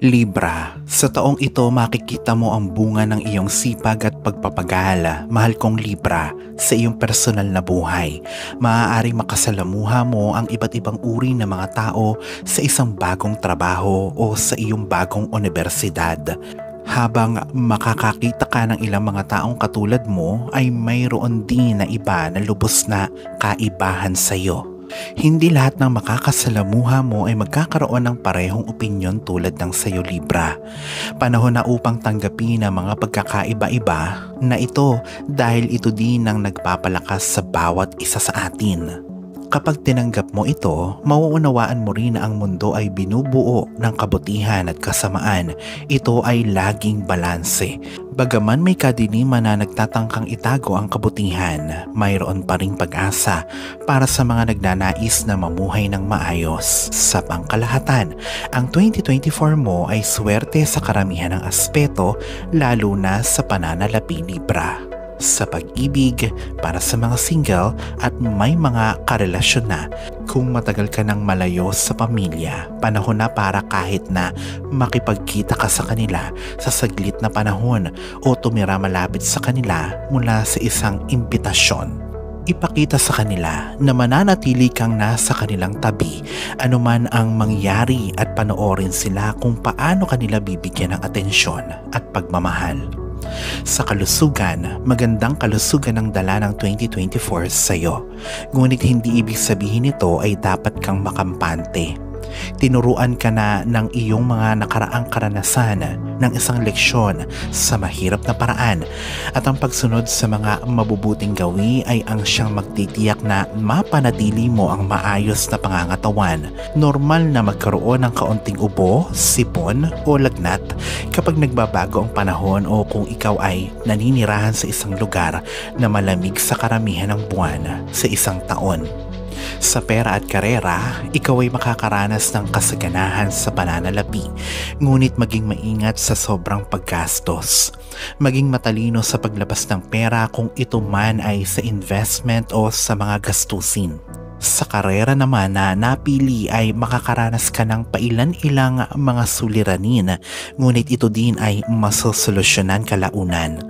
Libra, sa taong ito makikita mo ang bunga ng iyong sipag at pagpapagala, mahal kong Libra, sa iyong personal na buhay. Maaaring makasalamuha mo ang iba't ibang uri ng mga tao sa isang bagong trabaho o sa iyong bagong unibersidad. Habang makakakita ka ng ilang mga taong katulad mo, ay mayroon din na iba na lubos na kaibahan sa iyo. Hindi lahat ng makakasalamuha mo ay magkakaroon ng parehong opinyon tulad ng sayo, Libra. Panahon na upang tanggapin ang mga pagkakaiba-iba na ito dahil ito din ang nagpapalakas sa bawat isa sa atin. Kapag tinanggap mo ito, mauunawaan mo rin na ang mundo ay binubuo ng kabutihan at kasamaan. Ito ay laging balanse. Bagaman may kadiliman na nagtatangkang itago ang kabutihan, mayroon pa ring pag-asa para sa mga nagnanais na mamuhay ng maayos. Sa pangkalahatan, ang 2024 mo ay swerte sa karamihan ng aspeto, lalo na sa pananalapi, Libra. Sa pag-ibig, para sa mga single at may mga karelasyon na, kung matagal ka nang malayo sa pamilya, panahon na para kahit na makipagkita ka sa kanila sa saglit na panahon o tumira malapit sa kanila mula sa isang imbitasyon. Ipakita sa kanila na mananatili kang nasa kanilang tabi anuman ang mangyari at panoorin sila kung paano kanila bibigyan ng atensyon at pagmamahal. Sa kalusugan, magandang kalusugan ang dala ng 2024 sa iyo. Ngunit hindi ibig sabihin nito ay dapat kang makampante. Tinuruan ka na ng iyong mga nakaraang karanasan ng isang leksyon sa mahirap na paraan at ang pagsunod sa mga mabubuting gawi ay ang siyang magtitiyak na mapanatili mo ang maayos na pangangatawan. Normal na magkaroon ng kaunting ubo, sipon o lagnat kapag nagbabago ang panahon o kung ikaw ay naninirahan sa isang lugar na malamig sa karamihan ng buwan sa isang taon. Sa pera at karera, ikaw ay makakaranas ng kasaganahan sa pananalapi, ngunit maging maingat sa sobrang paggastos. Maging matalino sa paglabas ng pera kung ito man ay sa investment o sa mga gastusin. Sa karera naman na napili ay makakaranas ka ng pailan-ilang mga suliranin, ngunit ito din ay masosolusyonan kalaunan.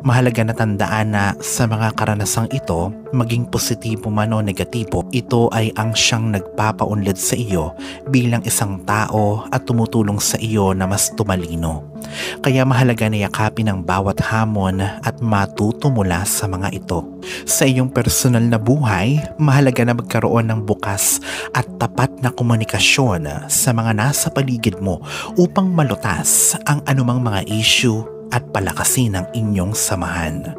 Mahalaga na tandaan na sa mga karanasang ito, maging positibo man o negatibo, ito ay ang siyang nagpapaunlad sa iyo bilang isang tao at tumutulong sa iyo na mas tumalino. Kaya mahalaga na yakapin ang bawat hamon at matuto mula sa mga ito. Sa iyong personal na buhay, mahalaga na magkaroon ng bukas at tapat na komunikasyon sa mga nasa paligid mo upang malutas ang anumang mga issue at palakasin ang inyong samahan.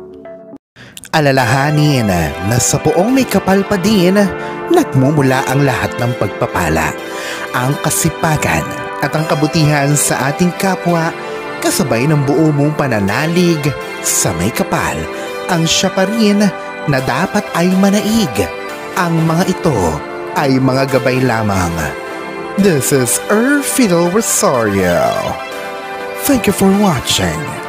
Alalahanin na sa poong may kapal pa din, nagmumula ang lahat ng pagpapala, ang kasipagan at ang kabutihan sa ating kapwa kasabay ng buo mong pananalig sa may kapal. Ang siya pa rin na dapat ay manaig. Ang mga ito ay mga gabay lamang. This is Fiddle Rosario. Thank you for watching.